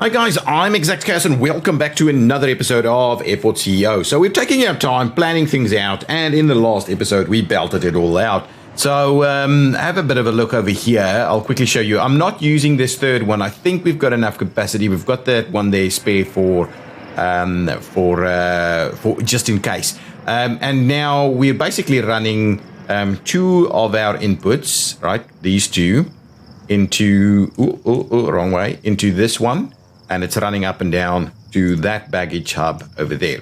Hi guys, I'm ExactChaos and welcome back to another episode of Airport CEO. So we're taking our time, planning things out, and in the last episode we belted it all out. So have a bit of a look over here. I'll quickly show you. I'm not using this third one. I think we've got enough capacity. We've got that one there spare for just in case. And now we're basically running two of our inputs, right? These two into wrong way into this one. And it's running up and down to that baggage hub over there.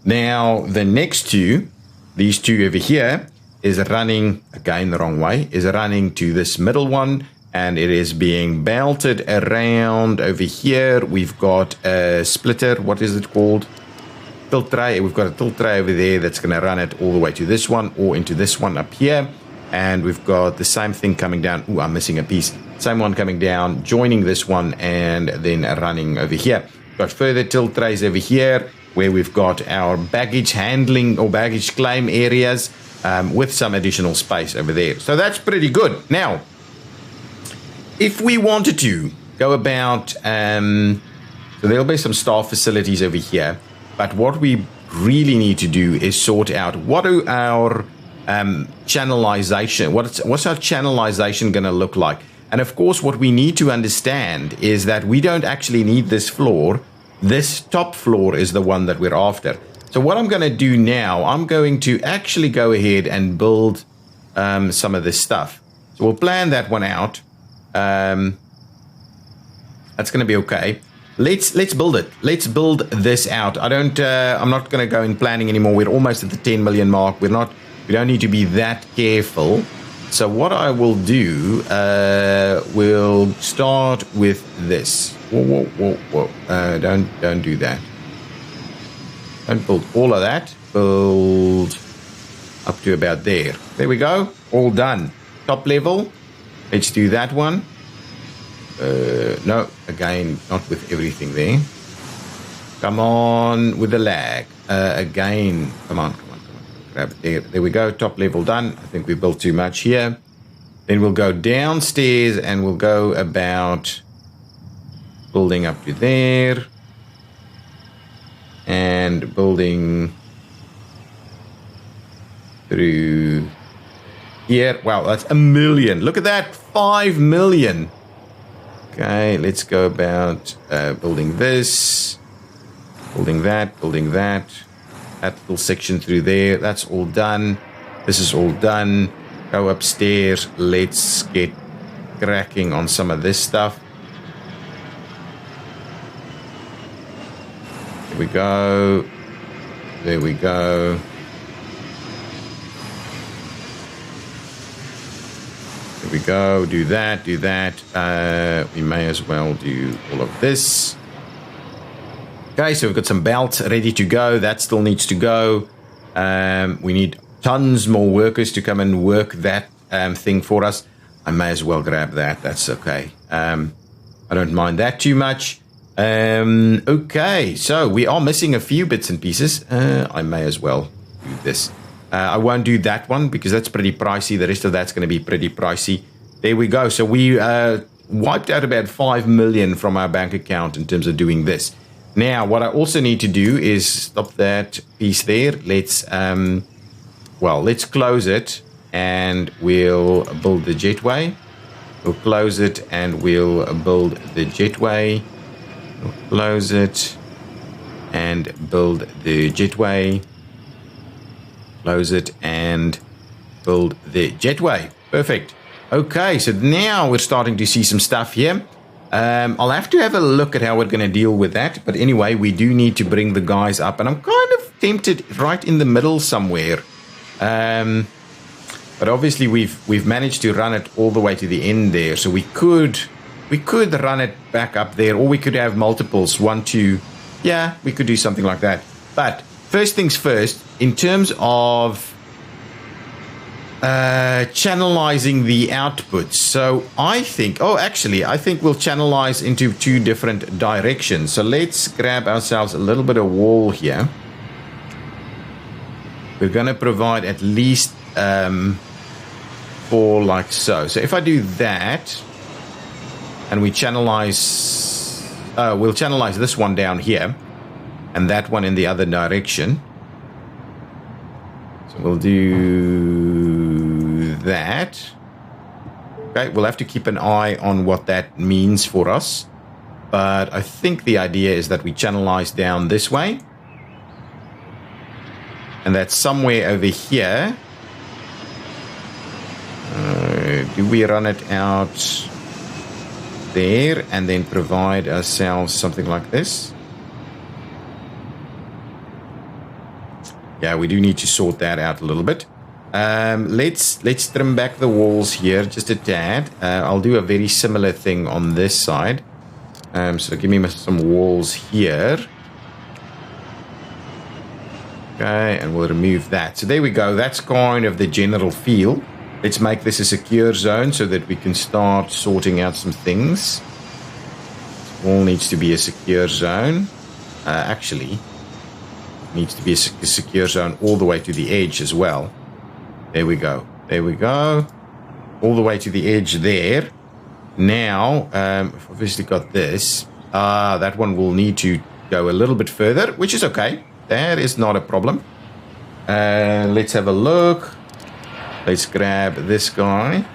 Now, the next two, these two over here, is running, again the wrong way, is running to this middle one, and it is being belted around over here. We've got a splitter, what is it called? Tilt tray. We've got a tilt tray over there that's going to run it all the way to this one or into this one up here. And we've got the same thing coming down. Ooh, I'm missing a piece. Same one coming down, joining this one, and then running over here. We've got further tilt trays over here, where we've got our baggage handling or baggage claim areas with some additional space over there. So that's pretty good. Now, if we wanted to go about, so there'll be some staff facilities over here, but what we really need to do is sort out what are our channelization, what's our channelization going to look like? And of course, what we need to understand is that we don't actually need this floor. This top floor is the one that we're after. So what I'm going to do now, I'm going to actually go ahead and build some of this stuff. So we'll plan that one out. That's going to be okay. Let's build it. Let's build this out. I'm not going to go in planning anymore. We're almost at the 10 million mark. We don't need to be that careful. So what I will do, we'll start with this. Whoa. Don't do that. Don't build all of that. Build up to about there. There we go. All done. Top level. Let's do that one. No, again, not with everything there. Come on with the lag. Again, come on. There we go, top level done. I think we built too much here. Then we'll go downstairs and we'll go about building up to there. And building through here. Wow, that's 1 million. Look at that, 5 million. Okay, let's go about building this, building that. That little section through there, that's all done. This is all done. Go upstairs. Let's get cracking on some of this stuff. There we go. There we go. There we go. Do that. We may as well do all of this. Okay, so we've got some belts ready to go. That still needs to go. We need tons more workers to come and work that thing for us. I may as well grab that. That's okay. I don't mind that too much. Okay, so we are missing a few bits and pieces. I may as well do this. I won't do that one because that's pretty pricey. The rest of that's going to be pretty pricey. There we go. So we wiped out about 5 million from our bank account in terms of doing this. Now, what I also need to do is stop that piece there. Let's close it and we'll build the jetway. We'll close it and we'll build the jetway. We'll close it and build the jetway. Close it and build the jetway. Perfect. Okay, so now we're starting to see some stuff here. I'll have to have a look at how we're going to deal with that. But anyway, we do need to bring the guys up. And I'm kind of tempted right in the middle somewhere. But obviously we've managed to run it all the way to the end there. So we could run it back up there. Or we could have multiples. 1, 2. Yeah, we could do something like that. But first things first, in terms of channelizing the outputs. So I think we'll channelize into 2 different directions. So let's grab ourselves a little bit of wall here. We're going to provide at least 4 like so. So if I do that and we channelize we'll channelize this one down here and that one in the other direction. So we'll do that. Okay, we'll have to keep an eye on what that means for us. But I think the idea is that we channelize down this way. And that's somewhere over here. Do we run it out there and then provide ourselves something like this? Yeah, we do need to sort that out a little bit. Let's trim back the walls here just a tad. I'll do a very similar thing on this side. So give me some walls here. Okay, and we'll remove that. So there we go. That's kind of the general feel. Let's make this a secure zone so that we can start sorting out some things. This wall needs to be a secure zone. Actually, needs to be a secure zone all the way to the edge as well. There we go. There we go. All the way to the edge there. Now, I've obviously got this. That one will need to go a little bit further, which is okay. That is not a problem. Let's have a look. Let's grab this guy.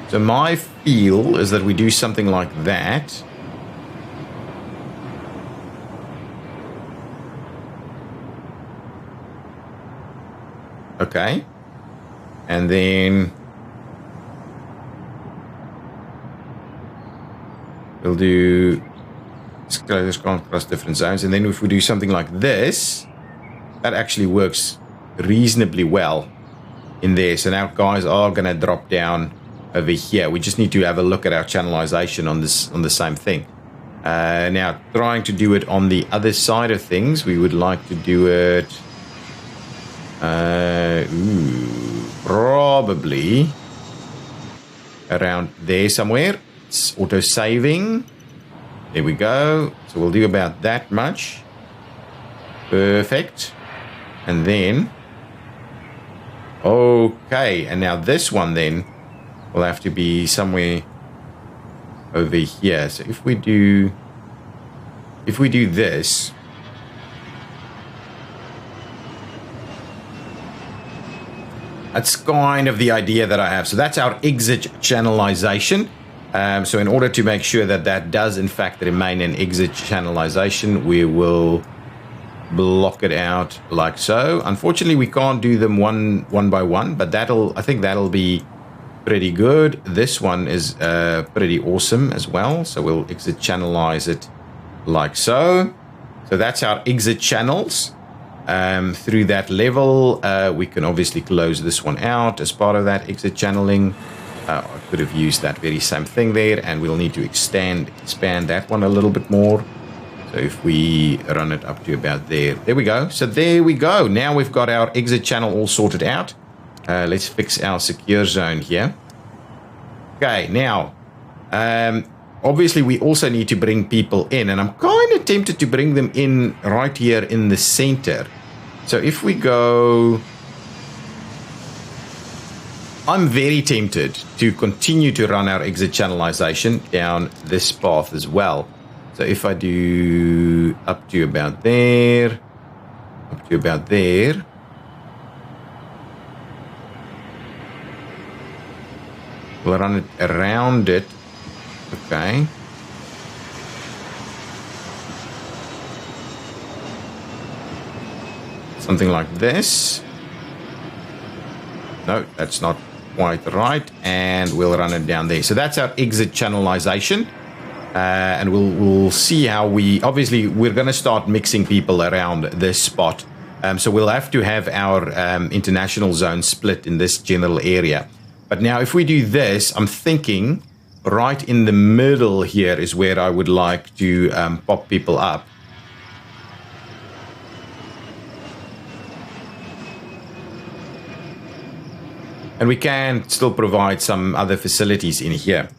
So my feel is that we do something like that. Okay. And then we'll do this across different zones. And then if we do something like this, that actually works reasonably well in there. So now guys are going to drop down over here. We just need to have a look at our channelization on the same thing. Now, trying to do it on the other side of things, we would like to do it probably around there somewhere. It's auto saving. There we go. So we'll do about that much. Perfect. And then, okay, and now this one then will have to be somewhere over here. So if we do this, that's kind of the idea that I have. So that's our exit channelization. So in order to make sure that that does in fact remain an exit channelization, we will block it out like so. Unfortunately, we can't do them one by one, but I think that'll be pretty good. This one is pretty awesome as well. So we'll exit channelize it like so. So that's our exit channels. Through that level, we can obviously close this one out as part of that exit channeling. I could have used that very same thing there, and we'll need to expand that one a little bit more. So if we run it up to about there we go. So there we go. Now we've got our exit channel all sorted out. Let's fix our secure zone here. Okay, now, obviously we also need to bring people in, and I'm kind of tempted to bring them in right here in the center. So if we go, I'm very tempted to continue to run our exit channelization down this path as well. So if I do up to about there, we'll run it around it. Okay. Something like this. No, that's not quite right. And we'll run it down there. So that's our exit channelization. And we'll see how obviously we're going to start mixing people around this spot. So we'll have to have our international zone split in this general area. But now if we do this, I'm thinking right in the middle here is where I would like to pop people up. And we can still provide some other facilities in here.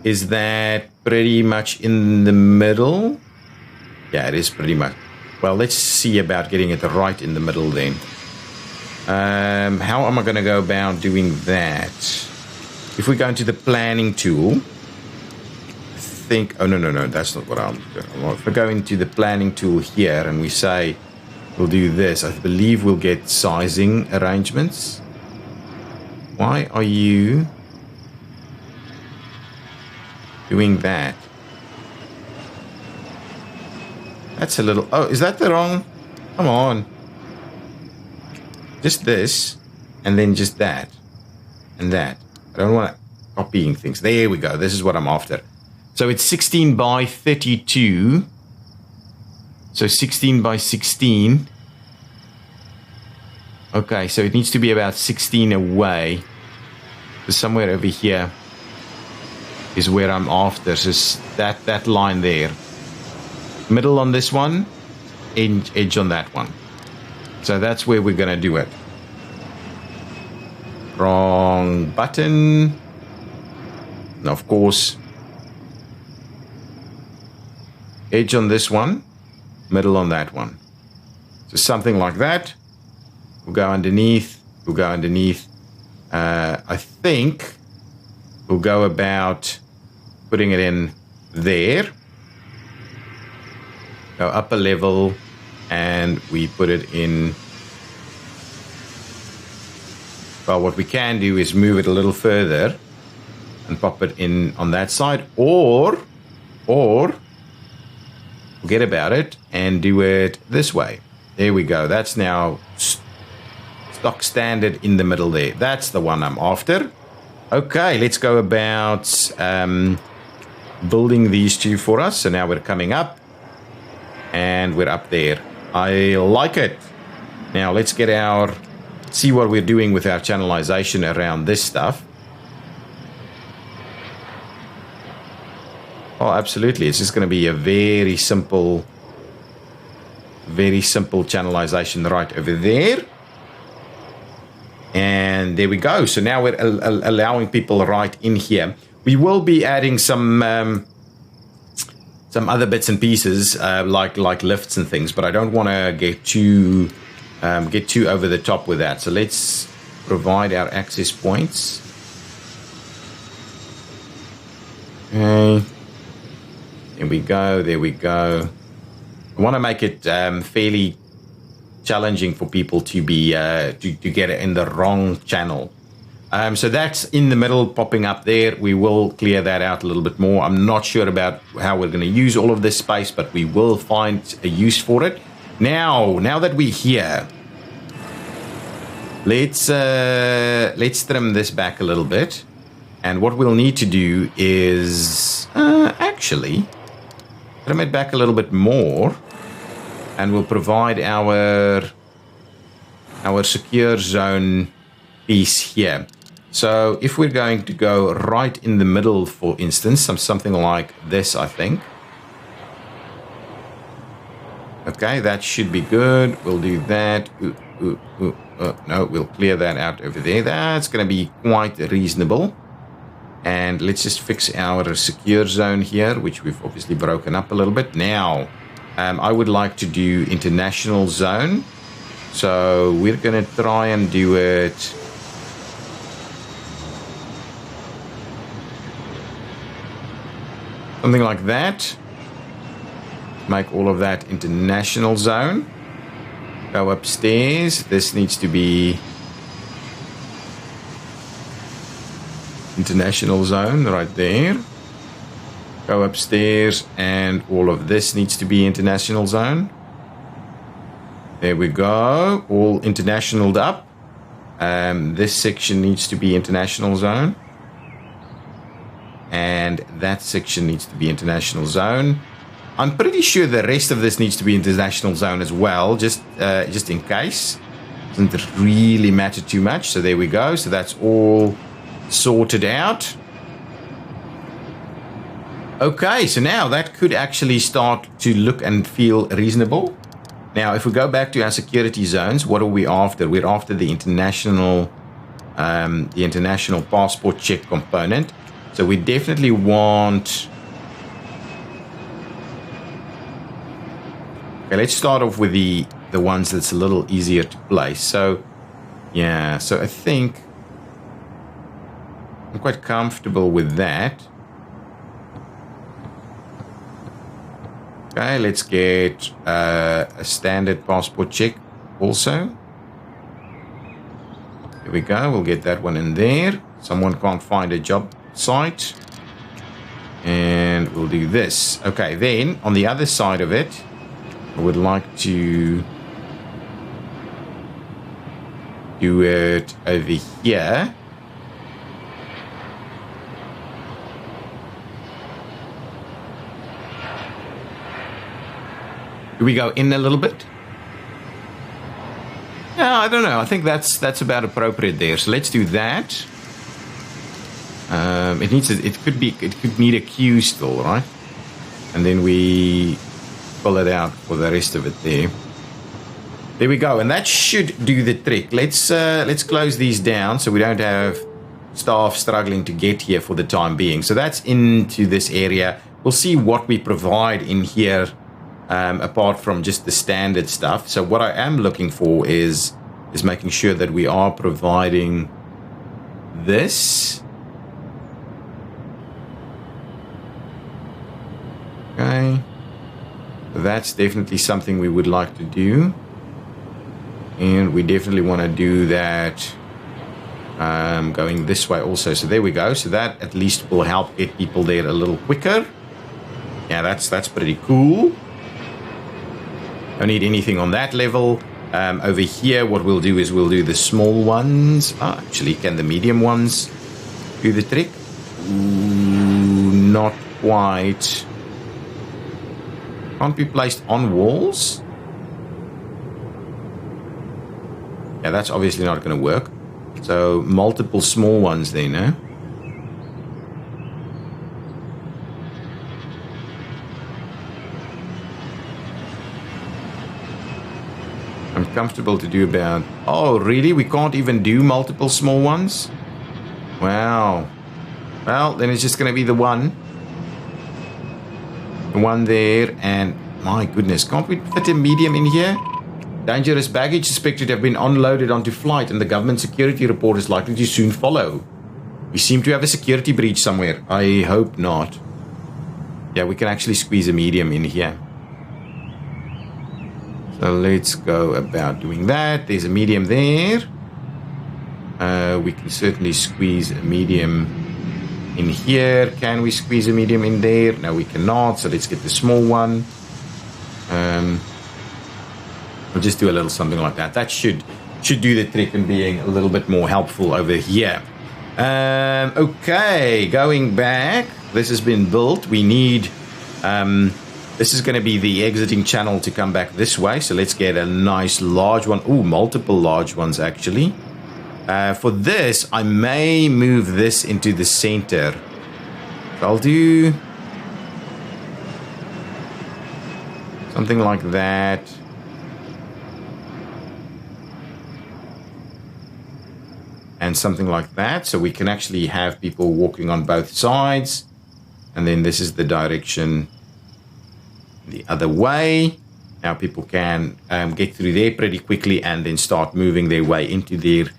Is that pretty much in the middle? Yeah, it is pretty much. Well, let's see about getting it right in the middle then. How am I going to go about doing that? if we go into the planning tool, I think, oh, no, that's not what I'm doing. If we go into the planning tool here and we say, we'll do this, I believe we'll get sizing arrangements. Why are you doing that? That's a little... Oh, is that the wrong... Come on. Just this, and then just that, and that. I don't want to copying things. There we go. This is what I'm after. So it's 16 by 32. So 16 by 16. Okay, so it needs to be about 16 away. So somewhere over here is where I'm after. So that line there. Middle on this one, edge on that one. So that's where we're going to do it. Wrong button. And of course, edge on this one, middle on that one. So something like that. We'll go underneath. We'll go underneath. I think we'll go about putting it in there. Go up a level. And we put it in, well, what we can do is move it a little further and pop it in on that side, or forget about it and do it this way. There we go. That's now stock standard in the middle there. That's the one I'm after. Okay, let's go about building these two for us. So now we're coming up and we're up there. I like it. Now let's get see what we're doing with our channelization around this stuff. Oh, absolutely. It's just going to be a very simple channelization right over there. And there we go. So now we're allowing people right in here. We will be adding some other bits and pieces like lifts and things, but I don't want to get too over the top with that. So let's provide our access points. Okay, there we go. I want to make it fairly challenging for people to be to get it in the wrong channel. So that's in the middle, popping up there. We will clear that out a little bit more. I'm not sure about how we're going to use all of this space, but we will find a use for it. Now that we're here, let's trim this back a little bit. And what we'll need to do is actually trim it back a little bit more, and we'll provide our secure zone piece here. So if we're going to go right in the middle, for instance, something like this, I think. Okay, that should be good. We'll do that. No, we'll clear that out over there. That's going to be quite reasonable. And let's just fix our secure zone here, which we've obviously broken up a little bit. Now, I would like to do international zone. So we're going to try and do it something like that. Make all of that international zone. Go upstairs. This needs to be international zone right there. Go upstairs, and all of this needs to be international zone. There we go. All internationaled up. This section needs to be international zone. And that section needs to be international zone. I'm pretty sure the rest of this needs to be international zone as well, just in case. Doesn't really matter too much. So there we go. So that's all sorted out. Okay, so now that could actually start to look and feel reasonable. Now, if we go back to our security zones, what are we after? We're after the international passport check component. So we definitely want... Okay, let's start off with the ones that's a little easier to place. So, yeah, so I think I'm quite comfortable with that. Okay, let's get a standard passport check also. Here we go. We'll get that one in there. Someone can't find a job site. And we'll do this. Okay, then on the other side of it, I would like to do it over here. Do we go in a little bit? Yeah, I don't know. I think that's about appropriate there. So let's do that. It could need a queue still, right? And then we pull it out for the rest of it there. There we go, and that should do the trick. Let's close these down so we don't have staff struggling to get here for the time being. So that's into this area. We'll see what we provide in here. Apart from just the standard stuff. So what I am looking for is making sure that we are providing this. Okay. That's definitely something we would like to do. And we definitely want to do that going this way also. So there we go. So that at least will help get people there a little quicker. Yeah, that's pretty cool. Don't need anything on that level. Over here, what we'll do is we'll do the small ones. Actually, can the medium ones do the trick? Ooh, not quite. Can't be placed on walls. Yeah, that's obviously not going to work. So multiple small ones there, no? I'm comfortable to do about... Oh, really? We can't even do multiple small ones? Wow. Well, then it's just going to be the one. The one there, and... My goodness, can't we fit a medium in here? Dangerous baggage suspected to have been unloaded onto flight, and the government security report is likely to soon follow. We seem to have a security breach somewhere. I hope not. Yeah, we can actually squeeze a medium in here. So let's go about doing that. There's a medium there. We can certainly squeeze a medium in here. Can we squeeze a medium in there? No, we cannot. So let's get the small one. We'll just do a little something like that. That should do the trick in being a little bit more helpful over here. Okay, going back. This has been built. We need... this is going to be the exiting channel to come back this way. So let's get a nice large one. Ooh, multiple large ones, actually. For this, I may move this into the center. So I'll do something like that. And something like that. So we can actually have people walking on both sides. And then this is the direction the other way. Now people can get through there pretty quickly and then start moving their way into their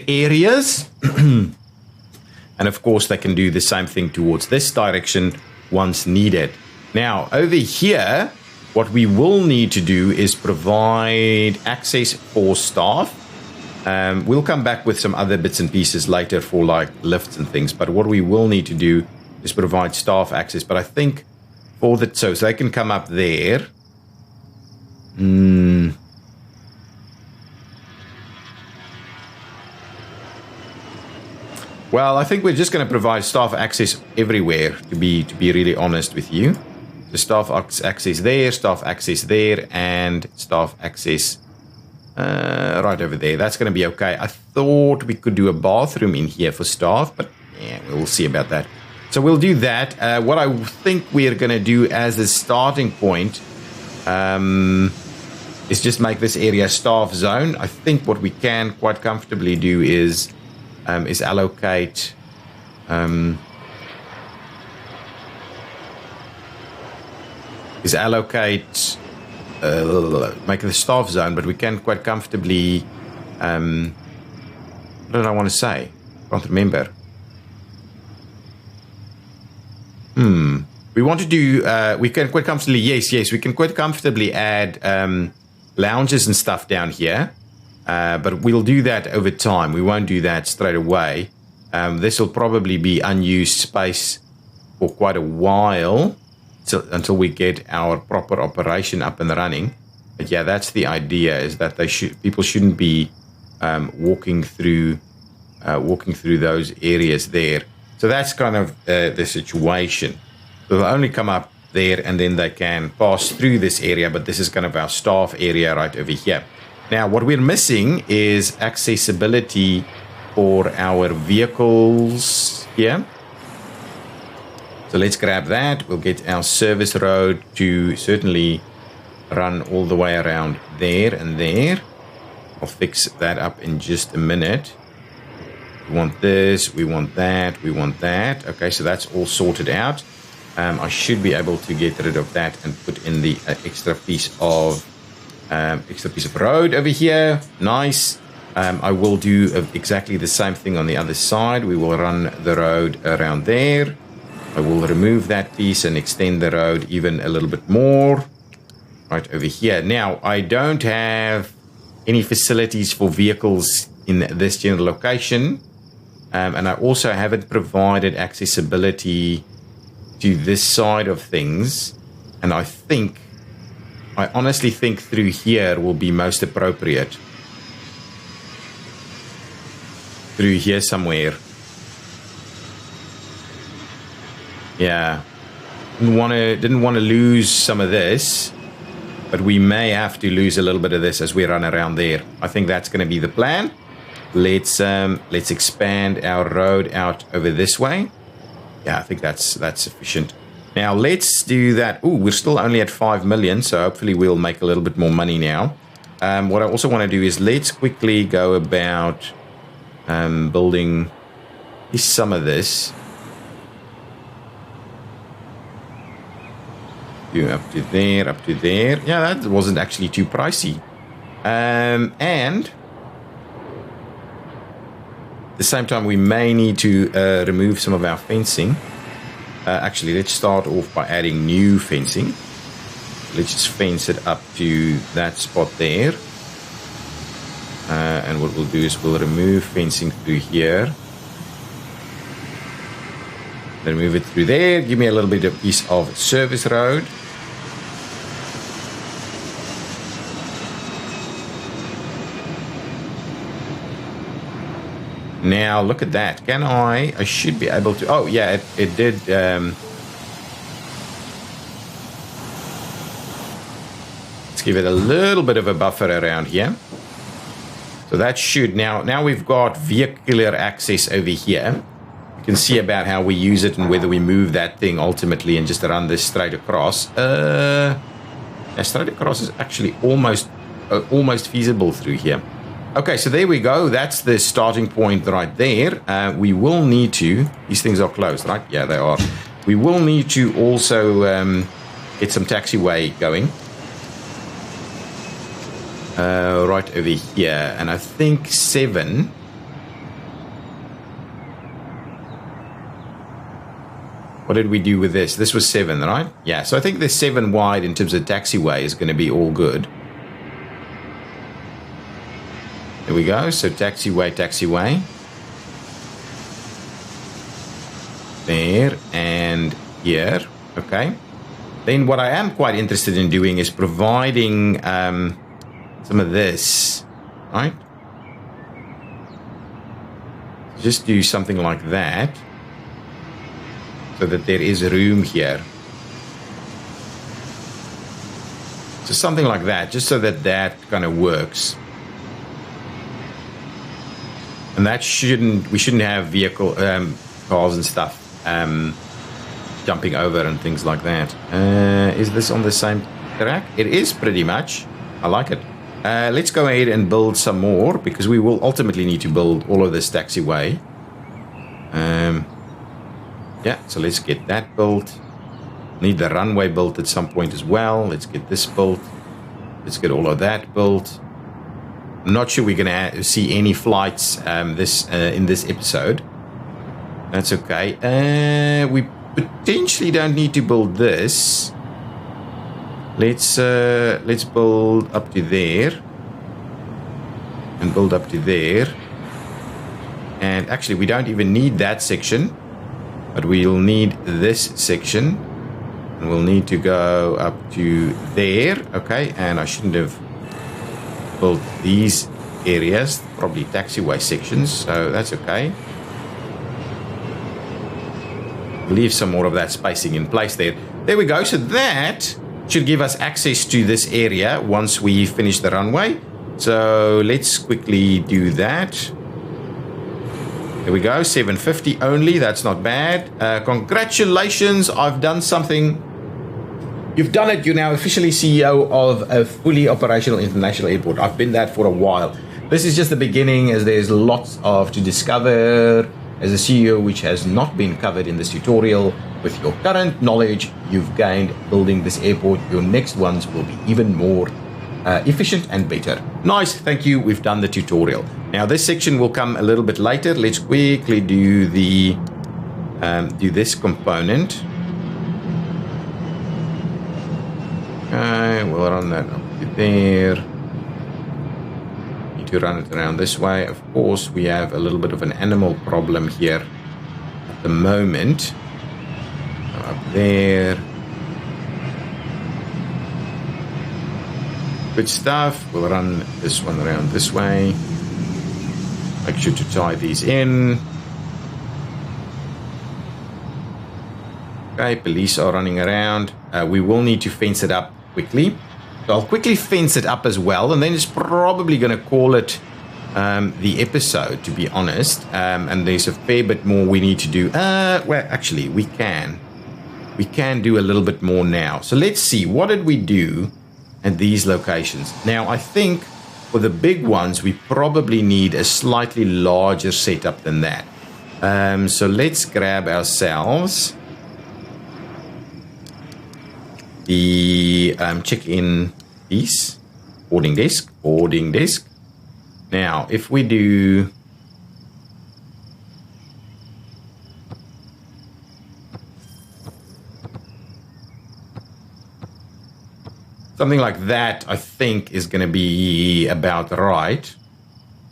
areas. And of course they can do the same thing towards this direction once needed. Now over here, what we will need to do is provide access for staff. We'll come back with some other bits and pieces later for like lifts and things, but what we will need to do is provide staff access. But I think for the so they can come up there. Well, I think we're just going to provide staff access everywhere, to be really honest with you. So staff access there, and staff access right over there. That's going to be okay. I thought we could do a bathroom in here for staff, but yeah, we'll see about that. So we'll do that. What I think we're going to do as a starting point is just make this area staff zone. I think what we can quite comfortably do is allocate make the staff zone, but we can quite comfortably what did I want to say? Can't remember. we want to do, we can quite comfortably, yes, we can quite comfortably add lounges and stuff down here. But we'll do that over time. We won't do that straight away. This will probably be unused space for quite a while until we get our proper operation up and running. But yeah, that's the idea, is that people shouldn't be walking through those areas there. So that's kind of the situation. So they'll only come up there and then they can pass through this area, but this is kind of our staff area right over here. Now, what we're missing is accessibility for our vehicles here. So let's grab that. We'll get our service road to certainly run all the way around there and there. I'll fix that up in just a minute. We want this, we want that, we want that. Okay, so that's all sorted out. I should be able to get rid of that and put in the extra piece of road over here. Nice. I will do exactly the same thing on the other side. We will run the road around there. I will remove that piece and extend the road even a little bit more right over here. Now, I don't have any facilities for vehicles in this general location. And I also haven't provided accessibility to this side of things. And I honestly think through here will be most appropriate. Through here somewhere. Yeah. Didn't want to lose some of this. But we may have to lose a little bit of this as we run around there. I think that's going to be the plan. Let's expand our road out over this way. Yeah, I think that's sufficient. Now let's do that. Ooh, we're still only at 5 million, so hopefully we'll make a little bit more money now. What I also want to do is let's quickly go about building some of this. Up to there, up to there. Yeah, that wasn't actually too pricey. And at the same time, we may need to remove some of our fencing. Actually, let's start off by adding new fencing. Let's just fence it up to that spot there. And what we'll do is we'll remove fencing through here. Then move it through there. Give me a little bit of piece of service road. Now, look at that. I should be able to... Oh, yeah, it did... let's give it a little bit of a buffer around here. So that should... Now we've got vehicular access over here. You can see about how we use it and whether we move that thing ultimately and just run this straight across. Straight across is actually almost feasible through here. Okay, so there we go. That's the starting point right there. We will need to... These things are closed, right? Yeah, they are. We will need to also get some taxiway going. Right over here. And I think 7... What did we do with this? This was 7, right? Yeah, so I think the 7 wide in terms of taxiway is going to be all good. There we go. So taxiway. There and here. Okay. Then what I am quite interested in doing is providing some of this. Right? Just do something like that. So that there is room here. So something like that. Just so that kind of works. And that we shouldn't have vehicle cars and stuff jumping over and things like that. Is this on the same track? It is pretty much. I like it. Let's go ahead and build some more because we will ultimately need to build all of this taxiway. Yeah, so let's get that built. Need the runway built at some point as well. Let's get this built. Let's get all of that built. I'm not sure we're going to see any flights in this episode. That's okay. We potentially don't need to build this. Let's build up to there. And build up to there. And actually, we don't even need that section. But we'll need this section. And we'll need to go up to there. Okay, and I shouldn't have built these areas. Probably taxiway sections, so that's okay. Leave some more of that spacing in place there. There we go. So that should give us access to this area once we finish the runway. So let's quickly do that. There we go, 750 only. That's not bad. Congratulations, I've done something. You've done it. You're now officially CEO of a fully operational international airport. I've been that for a while. This is just the beginning, as there's lots of to discover as a CEO, which has not been covered in this tutorial. With your current knowledge you've gained building this airport, your next ones will be even more efficient and better. Nice, thank you. We've done the tutorial. Now this section will come a little bit later. Let's quickly do the do this component. Okay, we'll run that up to there. Need to run it around this way. Of course, we have a little bit of an animal problem here at the moment. Up there. Good stuff. We'll run this one around this way. Make sure to tie these in. Okay, police are running around. We will need to fence it up quickly. So I'll quickly fence it up as well, and then it's probably going to call it the episode, to be honest. And there's a fair bit more we need to do. Well, actually, we can do a little bit more now. So let's see, what did we do at these locations? Now, I think for the big ones, we probably need a slightly larger setup than that. So let's grab ourselves the check-in piece, boarding desk. Now, if we do something like that, I think is going to be about right.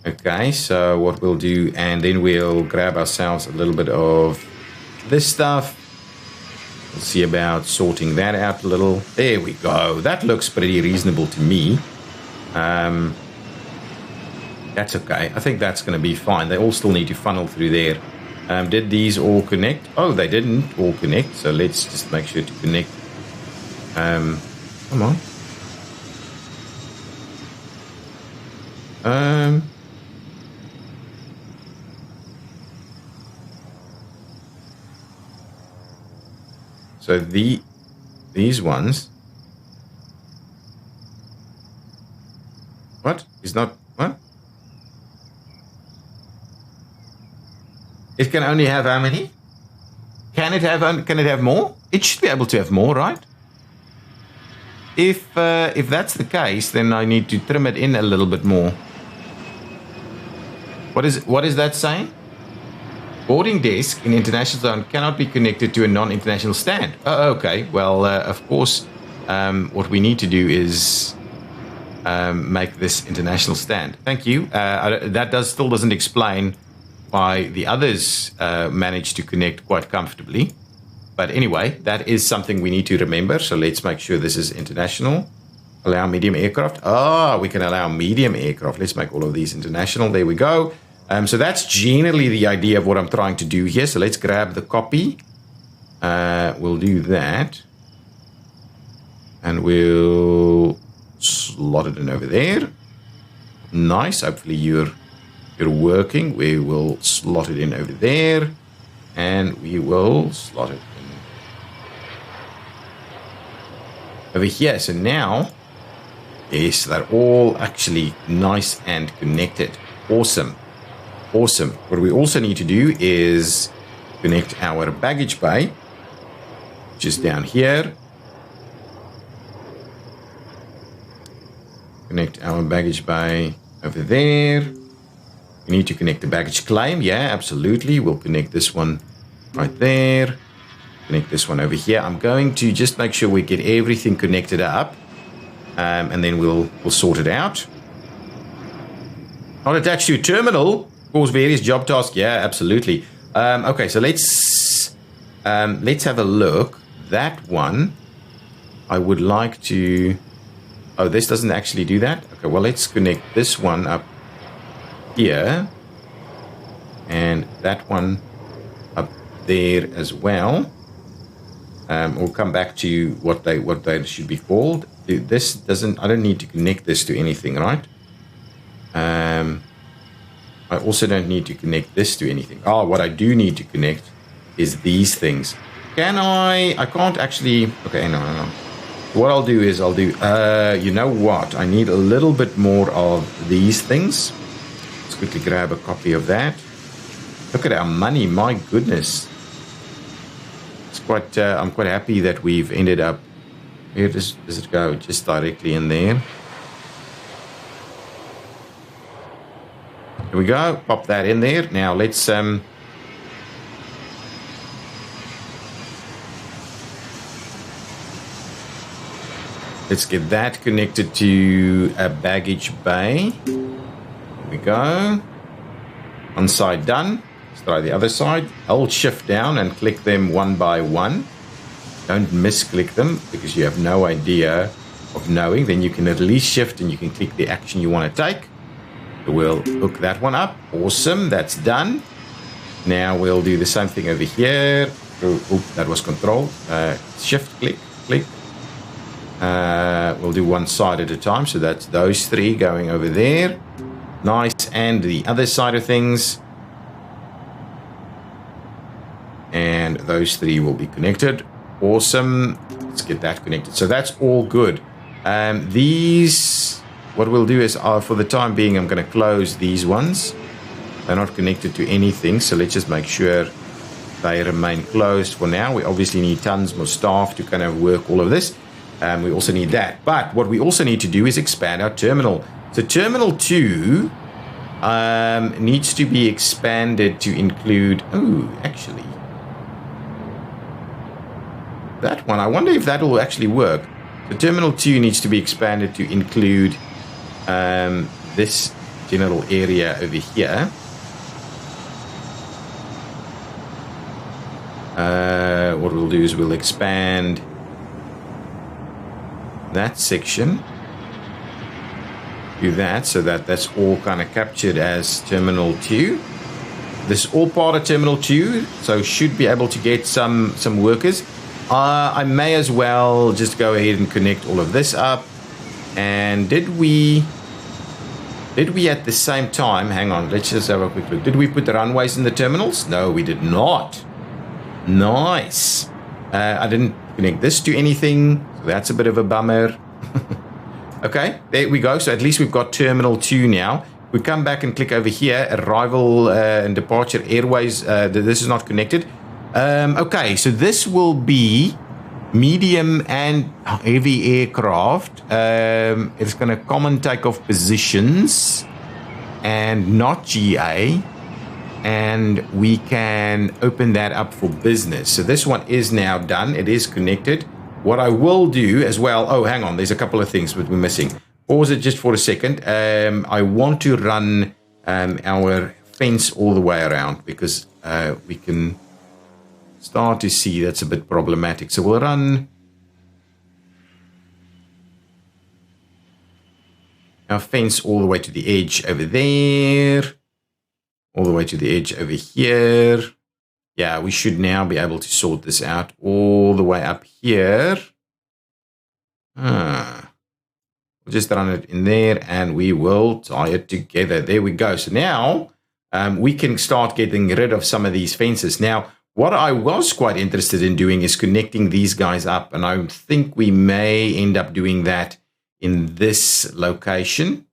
Okay, so what we'll do, and then we'll grab ourselves a little bit of this stuff. We'll see about sorting that out a little. There we go. That looks pretty reasonable to me. That's okay. I think that's going to be fine. They all still need to funnel through there. Did these all connect? Oh, they didn't all connect. So let's just make sure to connect. Come on. So these ones. What? Is not what? It can only have how many? Can it have more? It should be able to have more, right? If that's the case, then I need to trim it in a little bit more. What is that saying? Boarding desk in international zone cannot be connected to a non-international stand. Oh, okay. Well, of course, what we need to do is make this international stand. Thank you. That still doesn't explain why the others managed to connect quite comfortably. But anyway, that is something we need to remember. So let's make sure this is international. Allow medium aircraft. We can allow medium aircraft. Let's make all of these international. There we go. So that's generally the idea of what I'm trying to do here. So let's grab the copy. We'll do that. And we'll slot it in over there. Nice. Hopefully you're working. We will slot it in over there. And we will slot it in over here. So now, yes, they're all actually nice and connected. Awesome. Awesome. What we also need to do is connect our baggage bay, which is down here. Connect our baggage bay over there. We need to connect the baggage claim. Yeah, absolutely. We'll connect this one right there. connect this one over here. I'm going to just make sure we get everything connected up, and then we'll sort it out. Not attached to a terminal. Cause various job tasks. Yeah, absolutely. Okay, so let's have a look. That one, I would like to. Oh, this doesn't actually do that. Okay, well, let's connect this one up here, and that one up there as well. We'll come back to what they should be called. This doesn't. I don't need to connect this to anything, right? I also don't need to connect this to anything. Oh, what I do need to connect is these things. Can I? I can't actually. Okay, no. What I'll do is you know what? I need a little bit more of these things. Let's quickly grab a copy of that. Look at our money. My goodness. It's quite. I'm quite happy that we've ended up. Where does it go? Just directly in there. Here we go. Pop that in there. Now let's get that connected to a baggage bay. Here we go. One side done. Let's try the other side. Hold shift down and click them one by one. Don't misclick them because you have no idea of knowing. Then you can at least shift and you can click the action you want to take. We'll hook that one up. Awesome. That's done. Now we'll do the same thing over here. Oh, that was control. Shift, click. We'll do one side at a time. So that's those three going over there. Nice. And the other side of things. And those three will be connected. Awesome. Let's get that connected. So that's all good. These... What we'll do is, for the time being, I'm going to close these ones. They're not connected to anything, so let's just make sure they remain closed for now. We obviously need tons more staff to kind of work all of this. We also need that. But what we also need to do is expand our terminal. So terminal 2 needs to be expanded to include... Oh, actually. That one, I wonder if that will actually work. So terminal 2 needs to be expanded to include... this general area over here. What we'll do is we'll expand that section. Do that so that that's all kind of captured as terminal 2. This is all part of terminal 2, so should be able to get some workers. I may as well just go ahead and connect all of this up. And did we at the same time, hang on, let's just have a quick look. Did we put the runways in the terminals? No, we did not. Nice. I didn't connect this to anything, so that's a bit of a bummer. Okay, there we go. So at least we've got terminal 2 now. We come back and click over here, arrival and departure airways. This is not connected. Okay, so this will be medium and heavy aircraft. It's going to common takeoff positions and not GA, and we can open that up for business. So this one is now done. It is connected. What I will do as well, oh, hang on, there's a couple of things that we're missing. Pause it just for a second. I want to run our fence all the way around because we can start to see that's a bit problematic. So we'll run our fence all the way to the edge over there, all the way to the edge over here. Yeah, we should now be able to sort this out all the way up here. We'll just run it in there and we will tie it together. There we go. So now we can start getting rid of some of these fences. Now, what I was quite interested in doing is connecting these guys up, and I think we may end up doing that in this location.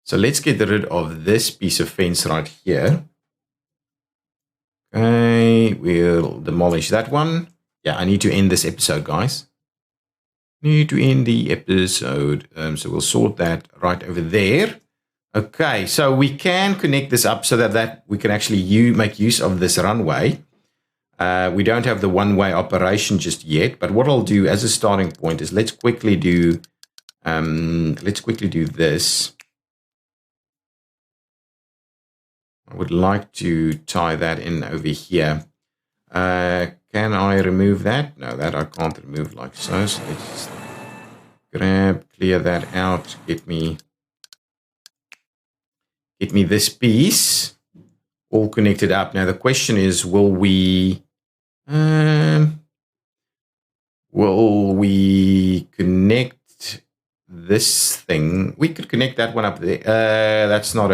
So let's get rid of this piece of fence right here. Okay, we'll demolish that one. Yeah, I need to end this episode, guys. Need to end the episode. So we'll sort that right over there. Okay, so we can connect this up so that we can actually make use of this runway. We don't have the one-way operation just yet, but what I'll do as a starting point is let's quickly do this. I would like to tie that in over here. Can I remove that? No, that I can't remove like so. So let's just clear that out. Get me this piece all connected up. Now the question is, will we connect this thing? We could connect that one up there. That's not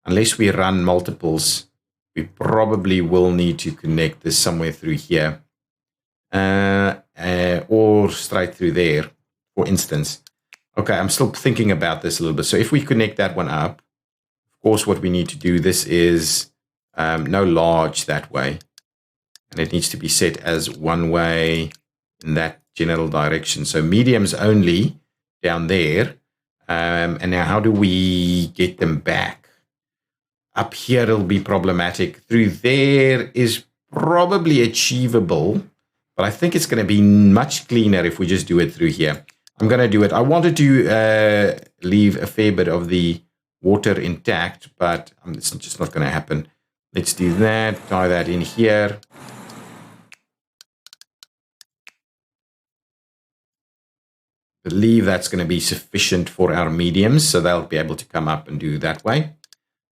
unless we run multiples. We probably will need to connect this somewhere through here, or straight through there, for instance. Okay, I'm still thinking about this a little bit. So if we connect that one up, of course, what we need to do, this is no large that way. And it needs to be set as one way in that general direction. So mediums only down there. And now how do we get them back? Up here, it'll be problematic. Through there is probably achievable, but I think it's going to be much cleaner if we just do it through here. I'm going to do it. I wanted to leave a fair bit of the water intact, but it's just not going to happen. Let's do that. Tie that in here. Believe that's going to be sufficient for our mediums, so they'll be able to come up and do that way.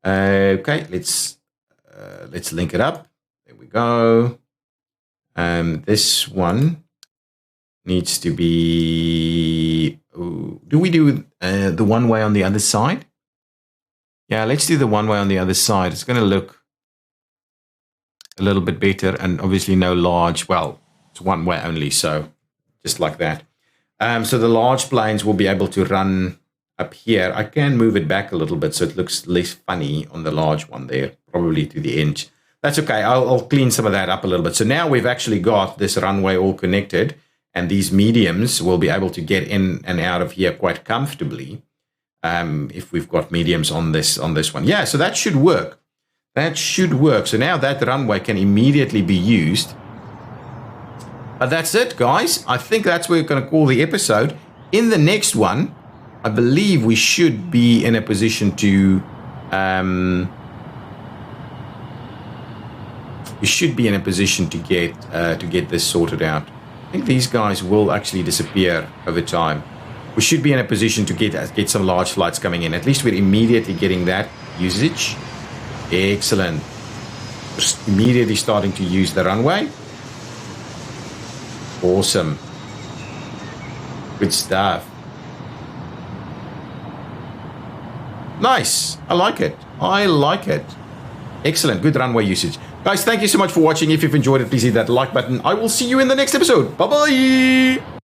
Okay, let's link it up. There we go. This one needs to be. Do we do the one way on the other side? Yeah, let's do the one way on the other side. It's going to look a little bit better, and obviously no large. Well, it's one way only, so just like that. So the large planes will be able to run up here. I can move it back a little bit so it looks less funny on the large one there, probably to the edge. That's okay. I'll clean some of that up a little bit. So now we've actually got this runway all connected, and these mediums will be able to get in and out of here quite comfortably if we've got mediums on this one. Yeah, so that should work. That should work. So now that runway can immediately be used. But that's it, guys. I think that's what we're going to call the episode. In the next one, I believe we should be in a position to get this sorted out. I think these guys will actually disappear over time. We should be in a position to get some large flights coming in. At least we're immediately getting that usage. Excellent. We're immediately starting to use the runway. Awesome. Good stuff. Nice. I like it. Excellent. Good runway usage. Guys, thank you so much for watching. If you've enjoyed it, please hit that like button. I will see you in the next episode. Bye-bye.